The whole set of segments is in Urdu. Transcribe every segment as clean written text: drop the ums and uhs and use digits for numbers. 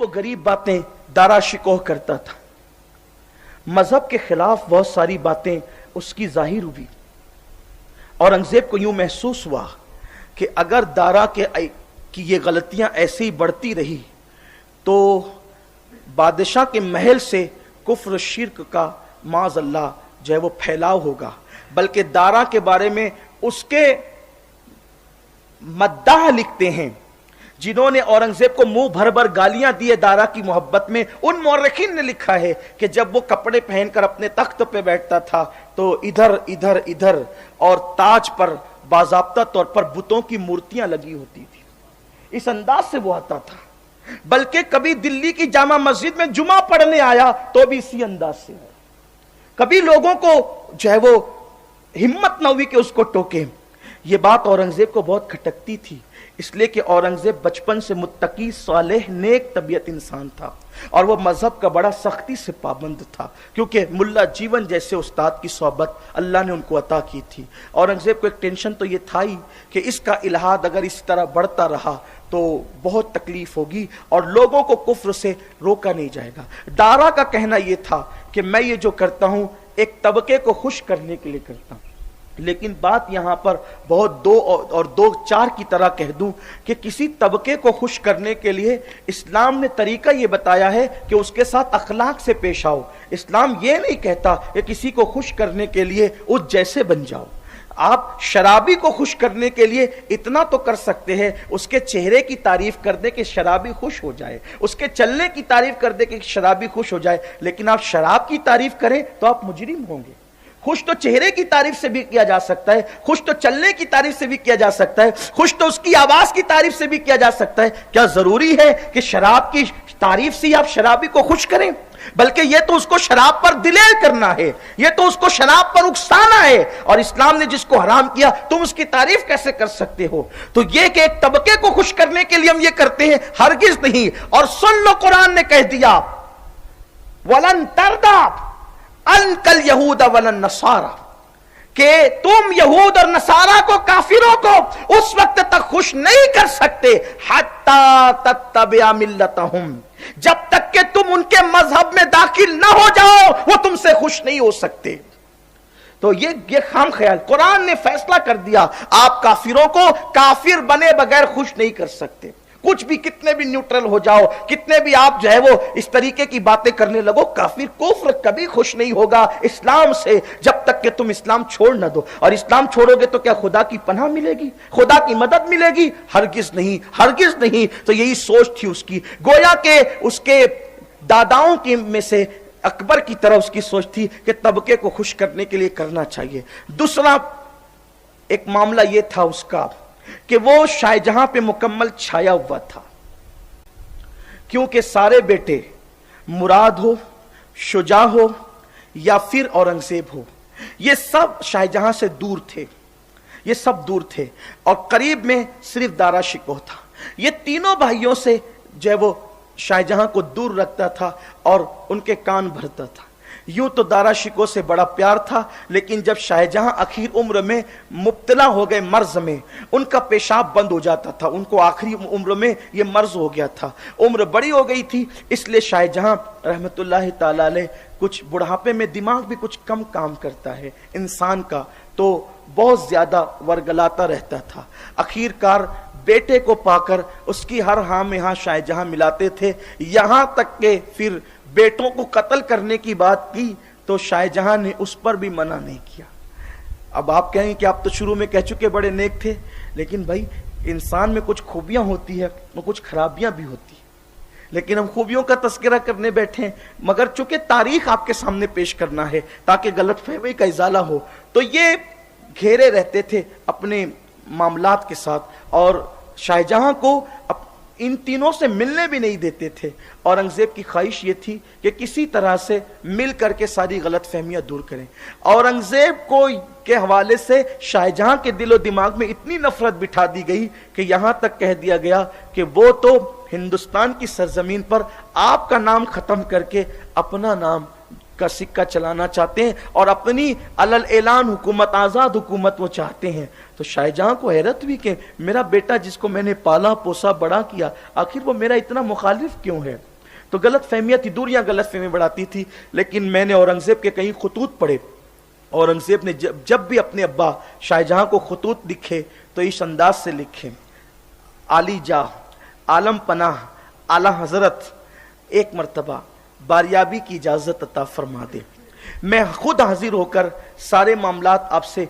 وہ غریب باتیں دارا شکوہ کرتا تھا، مذہب کے خلاف بہت ساری باتیں اس کی ظاہر ہوئی۔ اورنگزیب کو یوں محسوس ہوا کہ اگر دارا کی یہ غلطیاں ایسے ہی بڑھتی رہی تو بادشاہ کے محل سے کفر و شرک کا معاذ اللہ جو ہے وہ پھیلاؤ ہوگا، بلکہ دارا کے بارے میں اس کے مداح لکھتے ہیں جنہوں نے اورنگزیب کو منہ بھر بھر گالیاں دیے دارا کی محبت میں، ان مورخین نے لکھا ہے کہ جب وہ کپڑے پہن کر اپنے تخت پہ بیٹھتا تھا تو ادھر ادھر ادھر اور تاج پر باضابطہ طور پر بتوں کی مورتیاں لگی ہوتی تھی، اس انداز سے وہ آتا تھا۔ بلکہ کبھی دلی کی جامع مسجد میں جمعہ پڑھنے آیا تو بھی اسی انداز سے آیا۔ کبھی لوگوں کو جو ہے وہ ہمت نہ ہوئی کہ اس کو ٹوکے۔ یہ بات اورنگزیب کو بہت کھٹکتی تھی، اس لیے کہ اورنگزیب بچپن سے متقی صالح نیک طبیعت انسان تھا اور وہ مذہب کا بڑا سختی سے پابند تھا، کیونکہ ملا جیون جیسے استاد کی صحبت اللہ نے ان کو عطا کی تھی۔ اورنگزیب کو ایک ٹینشن تو یہ تھا ہی کہ اس کا الہاد اگر اس طرح بڑھتا رہا تو بہت تکلیف ہوگی اور لوگوں کو کفر سے روکا نہیں جائے گا۔ دارا کا کہنا یہ تھا کہ میں یہ جو کرتا ہوں ایک طبقے کو خوش کرنے کے لیے کرتا ہوں، لیکن بات یہاں پر بہت دو چار کی طرح کہہ دوں کہ کسی طبقے کو خوش کرنے کے لیے اسلام نے طریقہ یہ بتایا ہے کہ اس کے ساتھ اخلاق سے پیش آؤ۔ اسلام یہ نہیں کہتا کہ کسی کو خوش کرنے کے لیے اس جیسے بن جاؤ۔ آپ شرابی کو خوش کرنے کے لیے اتنا تو کر سکتے ہیں، اس کے چہرے کی تعریف کر دے کہ شرابی خوش ہو جائے، اس کے چلنے کی تعریف کر دے کہ شرابی خوش ہو جائے، لیکن آپ شراب کی تعریف کریں تو آپ مجرم ہوں گے۔ خوش تو چہرے کی تعریف سے بھی کیا جا سکتا ہے، خوش تو چلنے کی تعریف سے بھی کیا جا سکتا ہے، خوش تو اس کی آواز کی تعریف سے بھی کیا جا سکتا ہے۔ کیا ضروری ہے کہ شراب کی تعریف سے آپ شرابی کو خوش کریں؟ بلکہ یہ تو اس کو شراب پر دلیل کرنا ہے، یہ تو اس کو شراب پر اکسانا ہے، اور اسلام نے جس کو حرام کیا تم اس کی تعریف کیسے کر سکتے ہو؟ تو یہ کہ ایک طبقے کو خوش کرنے کے لیے ہم یہ کرتے ہیں، ہرگز نہیں۔ اور سن لو، قرآن نے کہہ دیا وَلَن تَرْضَىٰ عَنْكَ الْيَهُودَ وَلَا النَّصَارَىٰ، کہ تم یہود اور نصارہ کو، کافروں کو اس وقت تک خوش نہیں کر سکتے حَتَّىٰ تَتَّبِعَ مِلَّتَهُمْ، جب تک کہ تم ان کے مذہب میں داخل نہ ہو جاؤ وہ تم سے خوش نہیں ہو سکتے۔ تو یہ خام خیال، قرآن نے فیصلہ کر دیا آپ کافروں کو کافر بنے بغیر خوش نہیں کر سکتے۔ کچھ بھی، کتنے بھی نیوٹرل ہو جاؤ، کتنے بھی آپ جو ہے وہ اس طریقے کی باتیں کرنے لگو، کافر کفر کبھی خوش نہیں ہوگا اسلام سے جب تک کہ تم اسلام چھوڑ نہ دو۔ اور اسلام چھوڑو گے تو کیا خدا کی پناہ ملے گی، خدا کی مدد ملے گی؟ ہرگز نہیں، ہرگز نہیں۔ تو یہی سوچ تھی اس کی، گویا کہ اس کے داداؤں کی میں سے اکبر کی طرح اس کی سوچ تھی کہ طبقے کو خوش کرنے کے لیے کرنا چاہیے۔ دوسرا ایک معاملہ یہ تھا اس کا کہ وہ شاہ جہاں پہ مکمل چھایا ہوا تھا، کیونکہ سارے بیٹے مراد ہو، شجاع ہو یا پھر اورنگزیب ہو، یہ سب شاہ جہاں سے دور تھے، یہ سب دور تھے، اور قریب میں صرف دارا شکوہ تھا۔ یہ تینوں بھائیوں سے جو ہے وہ شاہ جہاں کو دور رکھتا تھا اور ان کے کان بھرتا تھا۔ یوں تو دارا شکوہ سے بڑا پیار تھا، لیکن جب شاہ جہاں اخیر عمر میں مبتلا ہو گئے مرض میں، ان کا پیشاب بند ہو جاتا تھا، ان کو آخری عمر میں یہ مرض ہو گیا تھا، عمر بڑی ہو گئی تھی، اس لیے شاہ جہاں رحمت اللہ تعالی علیہ کچھ بڑھاپے میں دماغ بھی کچھ کم کام کرتا ہے انسان کا، تو بہت زیادہ ورگلاتا رہتا تھا۔ اخیر کار بیٹے کو پا کر اس کی ہر ہاں میں ہاں شاہ جہاں ملاتے تھے، یہاں تک کہ پھر بیٹوں کو قتل کرنے کی بات کی تو شاہ جہاں نے اس پر بھی منع نہیں کیا۔ اب آپ کہیں کہ آپ تو شروع میں کہہ چکے بڑے نیک تھے، لیکن بھائی انسان میں کچھ خوبیاں ہوتی ہیں اور کچھ خرابیاں بھی ہوتی ہیں، لیکن ہم خوبیوں کا تذکرہ کرنے بیٹھے ہیں، مگر چونکہ تاریخ آپ کے سامنے پیش کرنا ہے تاکہ غلط فہمی کا ازالہ ہو، تو یہ گھیرے رہتے تھے اپنے معاملات کے ساتھ، اور شاہ جہاں کو ان تینوں سے ملنے بھی نہیں دیتے تھے۔ اورنگزیب کی خواہش یہ تھی کہ کسی طرح سے مل کر کے ساری غلط فہمیاں دور کریں۔ اورنگزیب کو کے حوالے سے شاہ جہاں کے دل و دماغ میں اتنی نفرت بٹھا دی گئی کہ یہاں تک کہہ دیا گیا کہ وہ تو ہندوستان کی سرزمین پر آپ کا نام ختم کر کے اپنا نام کا سکہ چلانا چاہتے ہیں اور اپنی علل اعلان حکومت، آزاد حکومت وہ چاہتے ہیں. تو شاہ جہاں کو حیرت ہوئی کہ میرا بیٹا جس کو میں نے پالا پوسا بڑا کیا، آخر وہ میرا اتنا مخالف کیوں ہے؟ تو غلط فہمیاں تھی، دوریاں غلط فہمی بڑھاتی تھی. لیکن میں نے اورنگزیب کے کئی خطوط پڑھے. اورنگزیب نے جب بھی اپنے ابا شاہ جہاں کو خطوط لکھے تو اس انداز سے لکھے: عالی جاہ، عالم پناہ، اعلی حضرت، ایک مرتبہ باریابی کی اجازت عطا فرما دے. میں خود حاضر ہو کر سارے معاملات آپ سے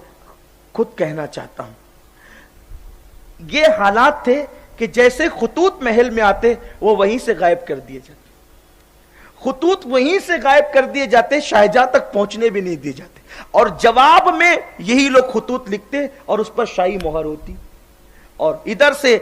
خود کہنا چاہتا ہوں. یہ حالات تھے کہ جیسے خطوط محل میں آتے وہ وہیں سے غائب کر دیے جاتے، خطوط وہیں سے غائب کر دیے جاتے، شاہجہاں تک پہنچنے بھی نہیں دیے جاتے. اور جواب میں یہی لوگ خطوط لکھتے اور اس پر شاہی مہر ہوتی. اور ادھر سے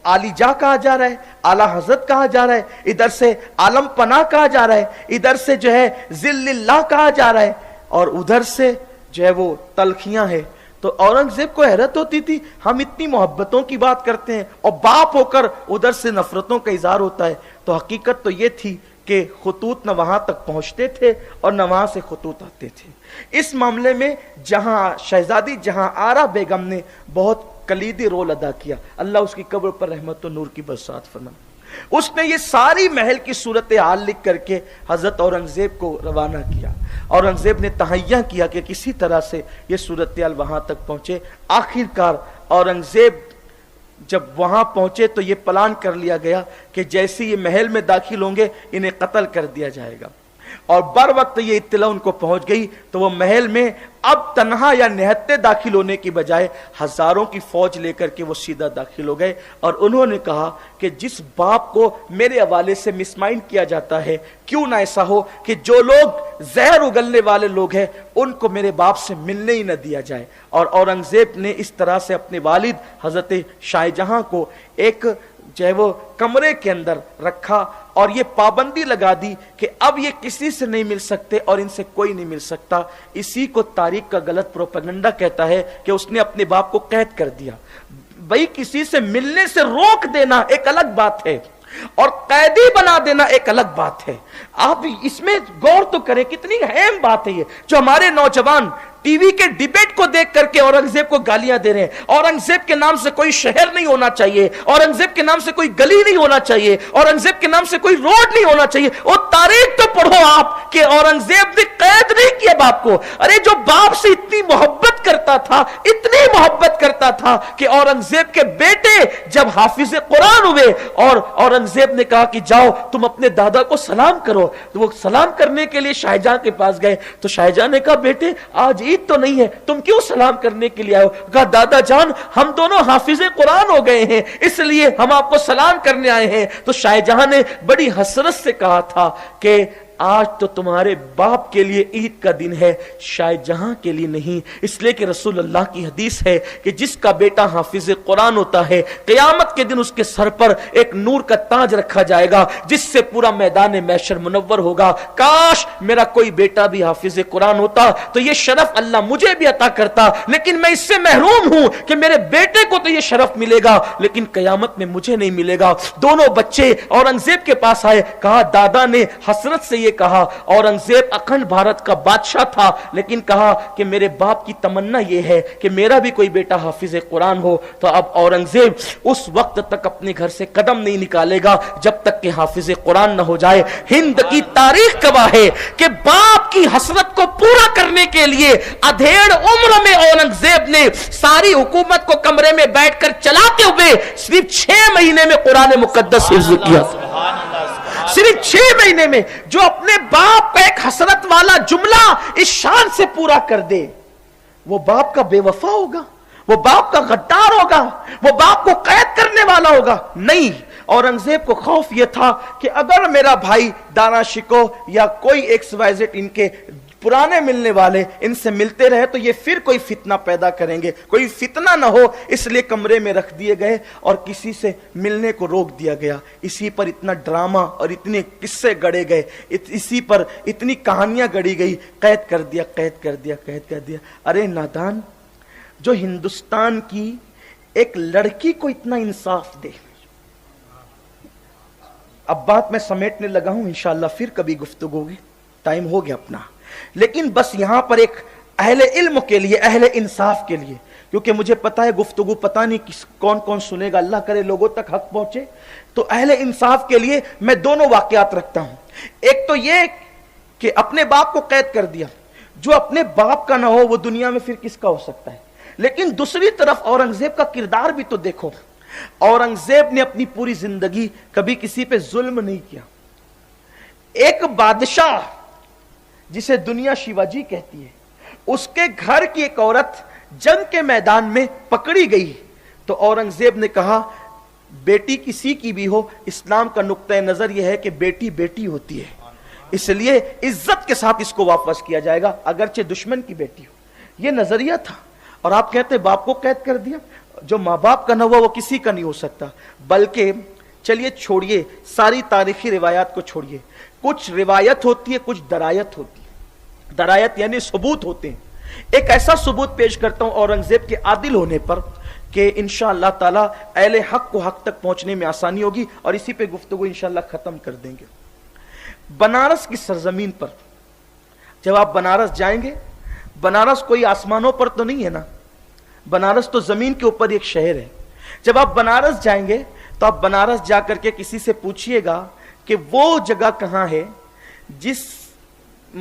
عالی جاہ کہا جا رہا ہے، اعلی حضرت کہا جا رہا ہے، ادھر سے عالم پناہ کہا جا رہا ہے، ادھر سے جو ہے ذل اللہ کہا جا رہا ہے، اور ادھر سے جو ہے وہ تلخیاں ہیں. تو اورنگزیب کو حیرت ہوتی تھی، ہم اتنی محبتوں کی بات کرتے ہیں اور باپ ہو کر ادھر سے نفرتوں کا اظہار ہوتا ہے. تو حقیقت تو یہ تھی کہ خطوط نہ وہاں تک پہنچتے تھے اور نہ وہاں سے خطوط آتے تھے. اس معاملے میں جہاں شہزادی جہاں آرا بیگم نے بہت کلیدی رول ادا کیا، اللہ اس کی قبر پر رحمت و نور کی برسات فرمائے. اس نے یہ ساری محل کی صورتحال لکھ کر کے حضرت اورنگزیب کو روانہ کیا. اورنگزیب نے تہیہ کیا کہ کسی طرح سے یہ صورتحال وہاں تک پہنچے. آخر کار اورنگزیب جب وہاں پہنچے تو یہ پلان کر لیا گیا کہ جیسے یہ محل میں داخل ہوں گے انہیں قتل کر دیا جائے گا. اور بر وقت یہ اطلاع ان کو پہنچ گئی تو وہ محل میں اب تنہا یا نہتے داخل ہونے کی بجائے ہزاروں کی فوج لے کر کے وہ سیدھا داخل ہو گئے. اور انہوں نے کہا کہ جس باپ کو میرے حوالے سے مسمائنڈ کیا جاتا ہے، کیوں نہ ایسا ہو کہ جو لوگ زہر اگلنے والے لوگ ہیں ان کو میرے باپ سے ملنے ہی نہ دیا جائے. اور اورنگزیب نے اس طرح سے اپنے والد حضرت شاہ جہاں کو ایک جو ہے وہ کمرے کے اندر رکھا اور یہ پابندی لگا دی کہ اب یہ کسی سے نہیں مل سکتے اور ان سے کوئی نہیں مل سکتا. اسی کو تاریخ کا غلط پروپیگنڈا کہتا ہے کہ اس نے اپنے باپ کو قید کر دیا. بھئی کسی سے ملنے سے روک دینا ایک الگ بات ہے اور قیدی بنا دینا ایک الگ بات ہے. آپ اس میں غور تو کریں، کتنی اہم بات ہے یہ. جو ہمارے نوجوان ٹی وی کے ڈیبیٹ کو دیکھ کر کے اورنگزیب کو گالیاں دے رہے ہیں، اورنگزیب کے نام سے کوئی شہر نہیں ہونا چاہیے، اورنگزیب کے نام سے کوئی گلی نہیں ہونا چاہیے، اورنگزیب کے نام سے کوئی روڈ نہیں ہونا چاہیے. اور تاریخ تو پڑھو آپ کہ اورنگزیب نے قید نہیں کیا باپ کو. ارے جو باپ سے اتنی محبت کرتا تھا، اتنی محبت کرتا تھا کہ اورنگزیب کے بیٹے جب حافظ قرآن ہوئے اور اورنگزیب نے کہا کہ جاؤ تم اپنے دادا کو سلام کرو، تو وہ سلام کرنے کے لیے شاہجہاں کے پاس گئے. تو شاہجہاں نے کہا بیٹے آج عید تو نہیں ہے، تم کیوں سلام کرنے کے لیے آئے ہو؟ کہا دادا جان ہم دونوں حافظ قرآن ہو گئے ہیں اس لیے ہم آپ کو سلام کرنے آئے ہیں. تو شاہجہاں نے بڑی حسرت سے کہا تھا کہ آج تو تمہارے باپ کے لیے عید کا دن ہے، شاہجہاں کے لیے نہیں. اس لیے کہ رسول اللہ کی حدیث ہے کہ جس کا بیٹا حافظ قرآن ہوتا ہے قیامت کے دن اس کے سر پر ایک نور کا تاج رکھا جائے گا جس سے پورا میدان محشر منور ہوگا. کاش میرا کوئی بیٹا بھی حافظ قرآن ہوتا تو یہ شرف اللہ مجھے بھی عطا کرتا، لیکن میں اس سے محروم ہوں کہ میرے بیٹے کو تو یہ شرف ملے گا لیکن قیامت میں مجھے نہیں ملے گا. دونوں بچے اورنگزیب کے پاس آئے. کہا دادا نے حسرت سے یہ کہا، اورنگزیب اکھنڈ بھارت کا بادشاہ تھا لیکن کہا کہ میرے باپ کی تمنا یہ ہے کہ میرا بھی کوئی بیٹا حافظ قرآن ہو. تو اب اورنگزیب اس وقت تک اپنے گھر سے قدم نہیں نکالے گا جب تک کہ حافظ قرآن نہ ہو جائے. ہند کی تاریخ گواہ ہے کہ باپ کی حسرت کو پورا کرنے کے لیے ادھیڑ عمر میں اورنگزیب نے ساری حکومت کو کمرے میں بیٹھ کر چلاتے ہوئے صرف 6 مہینے میں قرآن مقدس حفظ کیا. صرف 6 مہینے میں. جو اپنے باپ کا ایک حسرت والا جملہ اس شان سے پورا کر دے وہ باپ کا بے وفا ہوگا، وہ باپ کا غدار ہوگا، وہ باپ کو قید کرنے والا ہوگا؟ نہیں. اورنگزیب کو خوف یہ تھا کہ اگر میرا بھائی دانا شکو یا کوئی ایکس وائی زیڈ ان کے پرانے ملنے والے ان سے ملتے رہے تو یہ پھر کوئی فتنہ پیدا کریں گے، کوئی فتنہ نہ ہو، اس لیے کمرے میں رکھ دیے گئے اور کسی سے ملنے کو روک دیا گیا. اسی پر اتنا ڈرامہ اور اتنے قصے گڑے گئے، اسی پر اتنی کہانیاں گڑی گئی. قید کر دیا، قید کر دیا، قید کر دیا. ارے نادان، جو ہندوستان کی ایک لڑکی کو اتنا انصاف دے. اب بات میں سمیٹنے لگا ہوں، انشاءاللہ پھر کبھی گفتگو ہوگی، ٹائم ہو گیا اپنا. لیکن بس یہاں پر ایک اہل علم کے لیے، اہل انصاف کے لیے، کیونکہ مجھے پتا ہے گفتگو پتہ نہیں کون کون سنے گا، اللہ کرے لوگوں تک حق پہنچے، تو اہل انصاف کے لیے میں دونوں واقعات رکھتا ہوں۔ ایک تو یہ کہ اپنے باپ کو قید کر دیا، جو اپنے باپ کا نہ ہو وہ دنیا میں پھر کس کا ہو سکتا ہے؟ لیکن دوسری طرف اورنگزیب کا کردار بھی تو دیکھو، اورنگزیب نے اپنی پوری زندگی کبھی کسی پہ ظلم نہیں کیا۔ ایک بادشاہ جسے دنیا شیواجی کہتی ہے، اس کے گھر کی ایک عورت جنگ کے میدان میں پکڑی گئی تو اورنگزیب نے کہا بیٹی کسی کی بھی ہو، اسلام کا نقطہ نظر یہ ہے کہ بیٹی بیٹی ہوتی ہے، اس لیے عزت کے ساتھ اس کو واپس کیا جائے گا اگرچہ دشمن کی بیٹی ہو۔ یہ نظریہ تھا، اور آپ کہتے ہیں باپ کو قید کر دیا، جو ماں باپ کا نہ ہوا وہ کسی کا نہیں ہو سکتا۔ بلکہ چلیے چھوڑیے ساری تاریخی روایات کو، چھوڑیے، کچھ روایت ہوتی ہے، کچھ درایت ہوتی ہے۔ درایت یعنی ثبوت ہوتے ہیں۔ ایک ایسا ثبوت پیش کرتا ہوں اورنگزیب کے عادل ہونے پر کہ انشاءاللہ تعالی اہل حق کو حق تک پہنچنے میں آسانی ہوگی، اور اسی پہ گفتگو انشاءاللہ ختم کر دیں گے۔ بنارس کی سرزمین پر جب آپ بنارس جائیں گے، بنارس کوئی آسمانوں پر تو نہیں ہے نا، بنارس تو زمین کے اوپر ایک شہر ہے۔ جب آپ بنارس جائیں گے تو آپ بنارس جا کر کے کسی سے پوچھئے گا کہ وہ جگہ کہاں ہے جس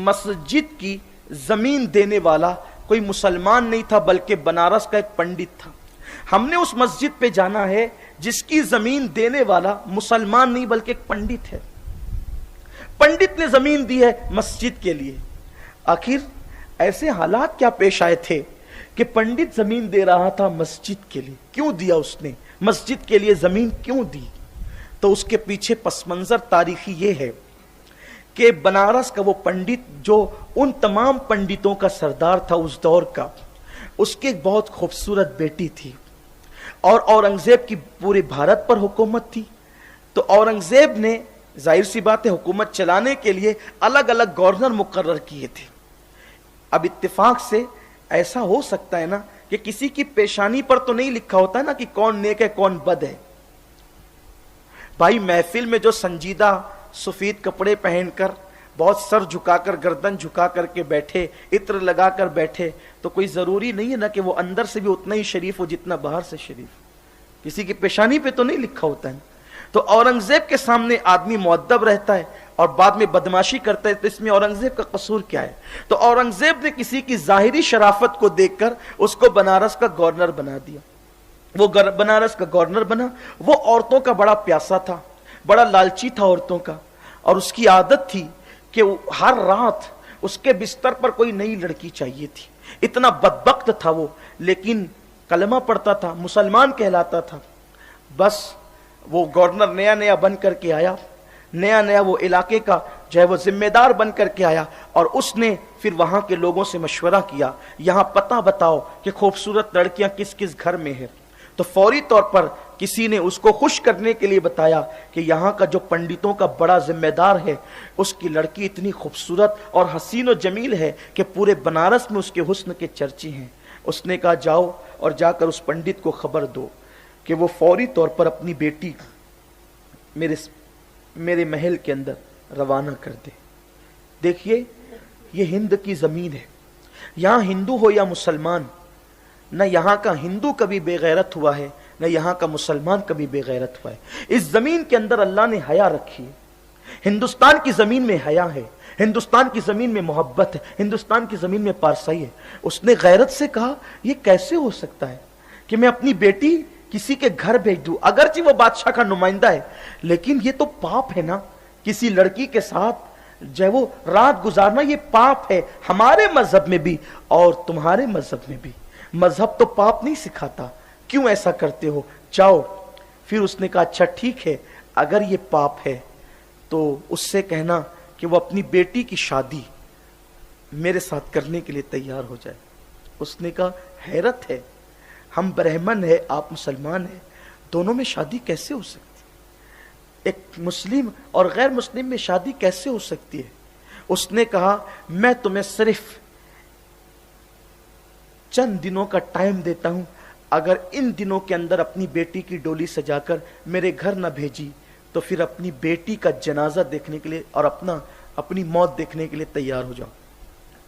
مسجد کی زمین دینے والا کوئی مسلمان نہیں تھا بلکہ بنارس کا ایک پنڈت تھا۔ ہم نے اس مسجد پہ جانا ہے جس کی زمین دینے والا مسلمان نہیں بلکہ ایک پنڈت ہے۔ پنڈت نے زمین دی ہے مسجد کے لیے۔ آخر ایسے حالات کیا پیش آئے تھے کہ پنڈت زمین دے رہا تھا مسجد کے لیے؟ کیوں دیا اس نے مسجد کے لیے زمین کیوں دی؟ تو اس کے پیچھے پس منظر تاریخی یہ ہے کہ بنارس کا وہ پنڈت جو ان تمام پنڈتوں کا سردار تھا اس دور کا، اس کی ایک بہت خوبصورت بیٹی تھی، اور اورنگزیب کی پورے بھارت پر حکومت تھی۔ تو اورنگزیب نے ظاہر سی بات ہے حکومت چلانے کے لیے الگ الگ گورنر مقرر کیے تھے۔ اب اتفاق سے ایسا ہو سکتا ہے نا کہ کسی کی پیشانی پر تو نہیں لکھا ہوتا ہے نا کہ کون نیک ہے کون بد ہے۔ بھائی محفل میں جو سنجیدہ سفید کپڑے پہن کر بہت سر جھکا کر گردن جھکا کر کے بیٹھے، عطر لگا کر بیٹھے، تو کوئی ضروری نہیں ہے نا کہ وہ اندر سے بھی اتنا ہی شریف ہو جتنا باہر سے شریف۔ کسی کی پیشانی پہ تو نہیں لکھا ہوتا ہے۔ تو اورنگزیب کے سامنے آدمی مؤدب رہتا ہے اور بعد میں بدماشی کرتا ہے، تو اس میں اورنگزیب کا قصور کیا ہے؟ تو اورنگزیب نے کسی کی ظاہری شرافت کو دیکھ کر اس کو بنارس کا گورنر بنا دیا۔ وہ بنارس کا گورنر بنا۔ وہ عورتوں کا بڑا پیاسا تھا، بڑا لالچی تھا عورتوں کا، اور اس کی عادت تھی کہ ہر رات اس کے بستر پر کوئی نئی لڑکی چاہیے تھی۔ اتنا بدبخت تھا وہ، لیکن کلمہ پڑھتا تھا، مسلمان کہلاتا تھا۔ بس وہ گورنر نیا نیا بن کر کے آیا، نیا نیا وہ علاقے کا جو ہے وہ ذمہ دار بن کر کے آیا، اور اس نے پھر وہاں کے لوگوں سے مشورہ کیا، یہاں پتہ بتاؤ کہ خوبصورت لڑکیاں کس کس گھر میں ہیں۔ تو فوری طور پر کسی نے اس کو خوش کرنے کے لیے بتایا کہ یہاں کا جو پنڈتوں کا بڑا ذمہ دار ہے اس کی لڑکی اتنی خوبصورت اور حسین و جمیل ہے کہ پورے بنارس میں اس کے حسن کے چرچے ہیں۔ اس نے کہا جاؤ اور جا کر اس پنڈت کو خبر دو کہ وہ فوری طور پر اپنی بیٹی میرے محل کے اندر روانہ کر دے۔ دیکھیے یہ ہند کی زمین ہے، یہاں ہندو ہو یا مسلمان، نہ یہاں کا ہندو کبھی بے غیرت ہوا ہے نہ یہاں کا مسلمان کبھی بے غیرت ہوا ہے۔ اس زمین کے اندر اللہ نے حیا رکھی ہے۔ ہندوستان کی زمین میں حیا ہے، ہندوستان کی زمین میں محبت ہے، ہندوستان کی زمین میں پارسائی ہے۔ اس نے غیرت سے کہا یہ کیسے ہو سکتا ہے کہ میں اپنی بیٹی کسی کے گھر بھیج دوں، اگرچہ وہ بادشاہ کا نمائندہ ہے، لیکن یہ تو پاپ ہے نا، کسی لڑکی کے ساتھ جو ہے وہ رات گزارنا یہ پاپ ہے، ہمارے مذہب میں بھی اور تمہارے مذہب میں بھی۔ مذہب تو پاپ نہیں سکھاتا، کیوں ایسا کرتے ہو، جاؤ۔ پھر اس نے کہا اچھا ٹھیک ہے، اگر یہ پاپ ہے تو اس سے کہنا کہ وہ اپنی بیٹی کی شادی میرے ساتھ کرنے کے لیے تیار ہو جائے۔ اس نے کہا حیرت ہے، ہم برہمن ہیں آپ مسلمان ہیں، دونوں میں شادی کیسے ہو سکتی ہے؟ ایک مسلم اور غیر مسلم میں شادی کیسے ہو سکتی ہے؟ اس نے کہا میں تمہیں صرف چند دنوں کا ٹائم دیتا ہوں، اگر ان دنوں کے اندر اپنی بیٹی کی ڈولی سجا کر میرے گھر نہ بھیجی تو پھر اپنی بیٹی کا جنازہ دیکھنے کے لیے اور اپنی موت دیکھنے کے لیے تیار ہو جاؤ۔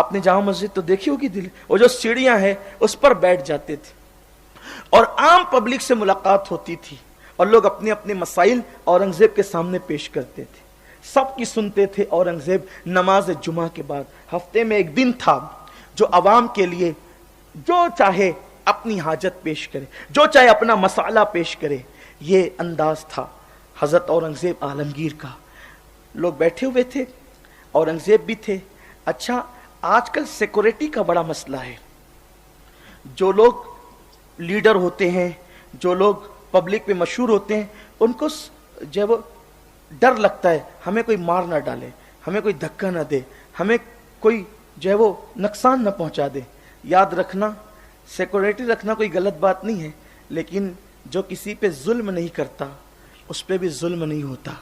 آپ نے جامع مسجد تو دیکھی ہوگی دل، وہ جو سیڑھیاں ہیں اس پر بیٹھ جاتے تھے اور عام پبلک سے ملاقات ہوتی تھی اور لوگ اپنے اپنے مسائل اورنگزیب کے سامنے پیش کرتے تھے، سب کی سنتے تھے اورنگزیب۔ نماز جمعہ کے بعد ہفتے میں ایک دن تھا جو عوام کے لیے جو چاہے اپنی حاجت پیش کرے، جو چاہے اپنا مسئلہ پیش کرے، یہ انداز تھا حضرت اورنگزیب عالمگیر کا۔ لوگ بیٹھے ہوئے تھے، اورنگزیب بھی تھے۔ اچھا، آج کل سیکورٹی کا بڑا مسئلہ ہے، جو لوگ لیڈر ہوتے ہیں، جو لوگ پبلک میں مشہور ہوتے ہیں، ان کو جب ڈر لگتا ہے ہمیں کوئی مار نہ ڈالے، ہمیں کوئی دھکا نہ دے، ہمیں کوئی جو ہے وہ نقصان نہ پہنچا دے۔ یاد رکھنا، سیکورٹی رکھنا کوئی غلط بات نہیں ہے، لیکن جو کسی پہ ظلم نہیں کرتا اس پہ بھی ظلم نہیں ہوتا۔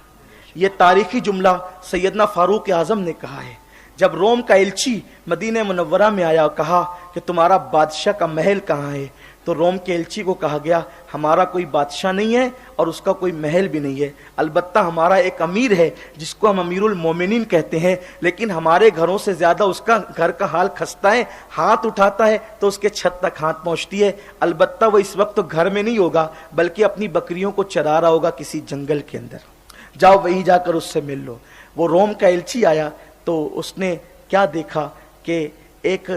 یہ تاریخی جملہ سیدنا فاروق اعظم نے کہا ہے جب روم کا ایلچی مدینہ منورہ میں آیا اور کہا کہ تمہارا بادشاہ کا محل کہاں ہے، تو روم کے ایلچی کو کہا گیا ہمارا کوئی بادشاہ نہیں ہے اور اس کا کوئی محل بھی نہیں ہے، البتہ ہمارا ایک امیر ہے جس کو ہم امیر المومنین کہتے ہیں، لیکن ہمارے گھروں سے زیادہ اس کا گھر کا حال خستہ ہے، ہاتھ اٹھاتا ہے تو اس کے چھت تک ہاتھ پہنچتی ہے، البتہ وہ اس وقت تو گھر میں نہیں ہوگا بلکہ اپنی بکریوں کو چرا رہا ہوگا کسی جنگل کے اندر، جاؤ وہیں جا کر اس سے مل لو۔ وہ روم کا ایلچی آیا تو اس نے کیا دیکھا کہ ایک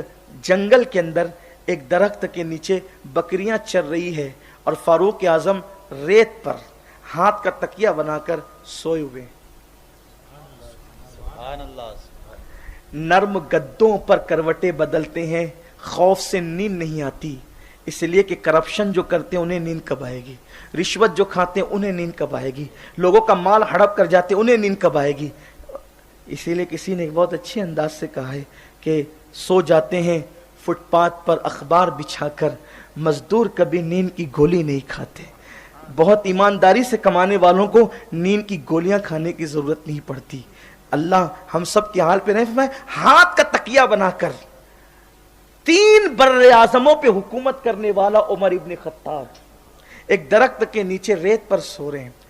جنگل کے اندر ایک درخت کے نیچے بکریاں چر رہی ہے اور فاروق اعظم ریت پر ہاتھ کا تکیہ بنا کر سوئے ہوئے، نرم گدوں پر کروٹیں بدلتے ہیں، خوف سے نیند نہیں آتی، اس لیے کہ کرپشن جو کرتے ہیں انہیں نیند کب آئے گی، رشوت جو کھاتے ہیں انہیں نیند کب آئے گی، لوگوں کا مال ہڑپ کر جاتے ہیں انہیں نیند کب آئے گی۔ اسی لیے کسی نے بہت اچھے انداز سے کہا ہے کہ سو جاتے ہیں فٹ پاتھ پر اخبار بچھا کر، مزدور کبھی نیند کی گولی نہیں کھاتے۔ بہت ایمانداری سے کمانے والوں کو نیند کی گولیاں کھانے کی ضرورت نہیں پڑتی۔ اللہ ہم سب کے حال پہ نہیں فرمائے، ہاتھ کا تکیہ بنا کر 3 بر اعظموں پہ حکومت کرنے والا عمر ابن خطاب ایک درخت کے نیچے ریت پر سو رہے ہیں۔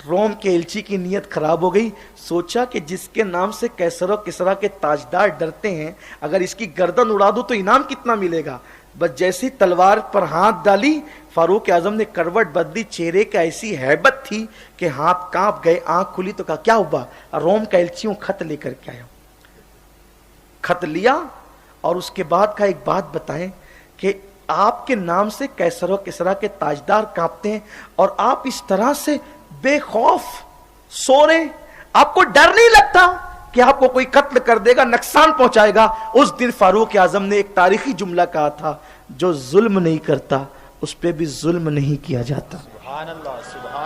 روم کے ایلچی کی نیت خراب ہو گئی، سوچا کہ جس کے نام سے کیسر و کسرا کے تاجدار ڈرتے ہیں، اگر اس کی گردن اڑا دوں تو انعام کتنا ملے گا۔ بس جیسی تلوار پر ہاتھ ڈالی، فاروق اعظم نے کروٹ بدلی، چہرے کا ایسی ہیبت تھی کہ ہاتھ کانپ گئے، آنکھ کھلی تو کہا کیا ہوا؟ روم کا ایلچیوں خط لے کر کے آیا۔ خط لیا اور اس کے بعد کا ایک بات بتائیں کہ آپ کے نام سے کیسر و کسرا کے تاجدار کانپتے ہیں اور آپ اس طرح سے بے خوف سو رہے، آپ کو ڈر نہیں لگتا کہ آپ کو کوئی قتل کر دے گا، نقصان پہنچائے گا؟ اس دن فاروق اعظم نے ایک تاریخی جملہ کہا تھا، جو ظلم نہیں کرتا اس پہ بھی ظلم نہیں کیا جاتا۔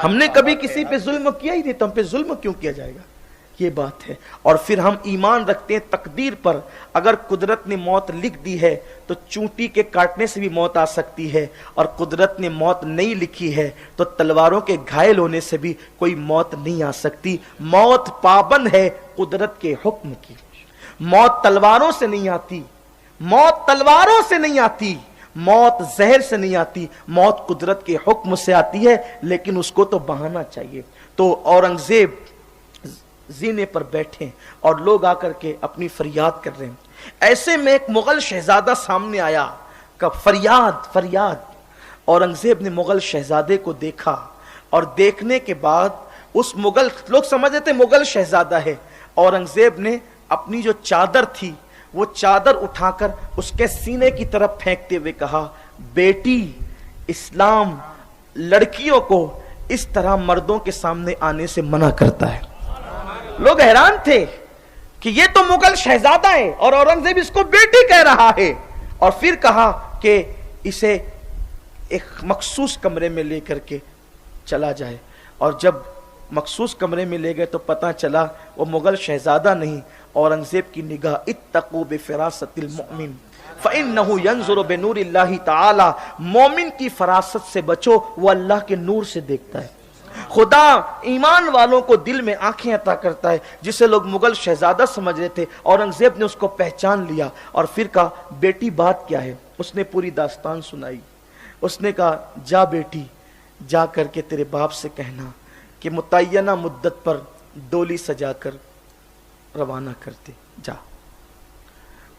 ہم نے کبھی کسی پہ ظلم کیا ہی نہیں، تو ہم پہ ظلم کیوں کیا جائے گا؟ یہ بات ہے۔ اور پھر ہم ایمان رکھتے ہیں تقدیر پر، اگر قدرت نے موت لکھ دی ہے تو چونٹی کے کاٹنے سے بھی موت آ سکتی ہے، اور قدرت نے موت نہیں لکھی ہے تو تلواروں کے گھائل ہونے سے بھی کوئی موت نہیں آ سکتی۔ موت پابند ہے قدرت کے حکم کی، موت تلواروں سے نہیں آتی، موت تلواروں سے نہیں آتی، موت زہر سے نہیں آتی، موت قدرت کے حکم سے آتی ہے، لیکن اس کو تو بہانا چاہیے۔ تو اورنگزیب زینے پر بیٹھے اور لوگ آ کر کے اپنی فریاد کر رہے ہیں۔ ایسے میں ایک مغل شہزادہ سامنے آیا کہ فریاد فریاد۔ اورنگزیب نے مغل شہزادے کو دیکھا اور دیکھنے کے بعد اس مغل، لوگ سمجھتے تھے مغل شہزادہ ہے، اورنگزیب نے اپنی جو چادر تھی وہ چادر اٹھا کر اس کے سینے کی طرف پھینکتے ہوئے کہا، بیٹی، اسلام لڑکیوں کو اس طرح مردوں کے سامنے آنے سے منع کرتا ہے۔ لوگ حیران تھے کہ یہ تو مغل شہزادہ ہے اور اورنگزیب اس کو بیٹی کہہ رہا ہے، اور پھر کہا کہ اسے ایک مخصوص کمرے میں لے کر کے چلا جائے، اور جب مخصوص کمرے میں لے گئے تو پتہ چلا وہ مغل شہزادہ نہیں، اورنگزیب کی نگاہ اتقوا بفراست المؤمن فإنه ينظر بنور اللہ تعالی، مومن کی فراست سے بچو، وہ اللہ کے نور سے دیکھتا ہے۔ خدا ایمان والوں کو دل میں آنکھیں عطا کرتا ہے، جسے لوگ مغل شہزادہ سمجھ رہے تھے، اورنگزیب نے اس کو پہچان لیا اور پھر کہا، بیٹی بات کیا ہے؟ اس نے پوری داستان سنائی۔ اس نے کہا، جا بیٹی، جا کر کے تیرے باپ سے کہنا کہ متعینہ مدت پر ڈولی سجا کر روانہ کرتے، جا۔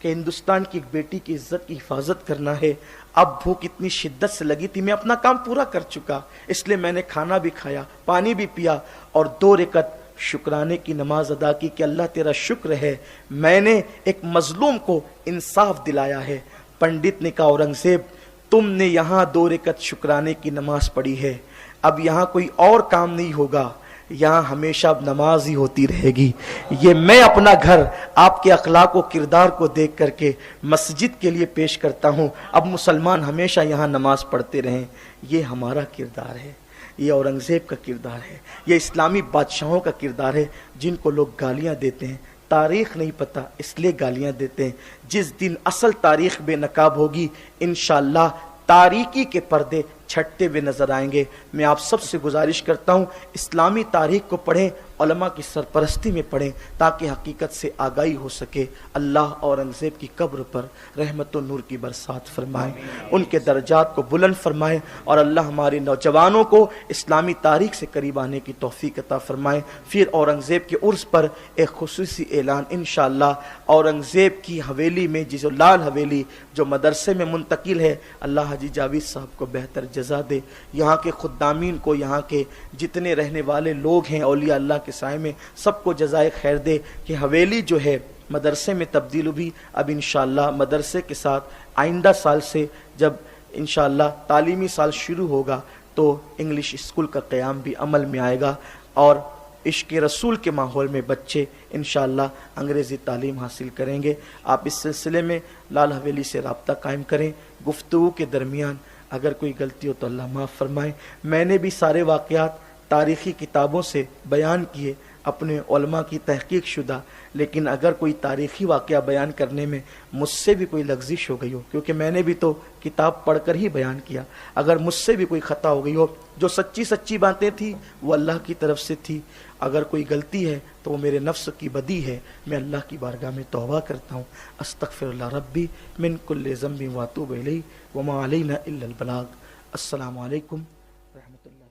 کہ ہندوستان کی ایک بیٹی کی عزت کی حفاظت کرنا ہے. اب بھوک اتنی شدت سے لگی تھی، میں اپنا کام پورا کر چکا، اس لیے میں نے کھانا بھی کھایا، پانی بھی پیا اور 2 رکعت شکرانے کی نماز ادا کی کہ اللہ تیرا شکر ہے میں نے ایک مظلوم کو انصاف دلایا ہے. پنڈت نے کہا اورنگزیب تم نے یہاں 2 رکعت شکرانے کی نماز پڑھی ہے، اب یہاں کوئی اور کام نہیں ہوگا، یہاں ہمیشہ اب نماز ہی ہوتی رہے گی. یہ میں اپنا گھر آپ کے اخلاق و کردار کو دیکھ کر کے مسجد کے لیے پیش کرتا ہوں، اب مسلمان ہمیشہ یہاں نماز پڑھتے رہیں. یہ ہمارا کردار ہے، یہ اورنگزیب کا کردار ہے، یہ اسلامی بادشاہوں کا کردار ہے جن کو لوگ گالیاں دیتے ہیں. تاریخ نہیں پتہ اس لیے گالیاں دیتے ہیں. جس دن اصل تاریخ بے نقاب ہوگی انشاءاللہ تاریکی کے پردے چھٹتے ہوئے نظر آئیں گے. میں آپ سب سے گزارش کرتا ہوں اسلامی تاریخ کو پڑھیں، علماء کی سرپرستی میں پڑھیں تاکہ حقیقت سے آگاہی ہو سکے. اللہ اورنگزیب کی قبر پر رحمت و نور کی برسات فرمائے، ان کے درجات کو بلند فرمائے اور اللہ ہمارے نوجوانوں کو اسلامی تاریخ سے قریب آنے کی توفیق عطا فرمائے. پھر اورنگزیب کے عرس پر ایک خصوصی اعلان انشاءاللہ اورنگزیب کی حویلی میں جو لال حویلی جو مدرسے میں منتقل ہے، اللہ حاجی جاوید صاحب کو بہتر جزا دے، یہاں کے خدامین کو، یہاں کے جتنے رہنے والے لوگ ہیں اولیاء اللہ کے سائے میں سب کو جزائے خیر دے کہ حویلی جو ہے مدرسے میں تبدیل ہوئی. اب انشاءاللہ مدرسے کے ساتھ آئندہ سال سے جب انشاءاللہ تعلیمی سال شروع ہوگا تو انگلش اسکول کا قیام بھی عمل میں آئے گا اور عشق رسول کے ماحول میں بچے انشاءاللہ انگریزی تعلیم حاصل کریں گے. آپ اس سلسلے میں لال حویلی سے رابطہ قائم کریں. گفتگو کے درمیان اگر کوئی غلطی ہو تو اللہ معاف فرمائے. میں نے بھی سارے واقعات تاریخی کتابوں سے بیان کیے اپنے علماء کی تحقیق شدہ، لیکن اگر کوئی تاریخی واقعہ بیان کرنے میں مجھ سے بھی کوئی لغزش ہو گئی ہو، کیونکہ میں نے بھی تو کتاب پڑھ کر ہی بیان کیا، اگر مجھ سے بھی کوئی خطا ہو گئی ہو، جو سچی باتیں تھیں وہ اللہ کی طرف سے تھی، اگر کوئی غلطی ہے تو وہ میرے نفس کی بدی ہے، میں اللہ کی بارگاہ میں توبہ کرتا ہوں. استغفر اللہ ربی من کل ذنب واتوب الیہ وما علینا الا البلاغ. السلام علیکم ورحمۃ اللہ.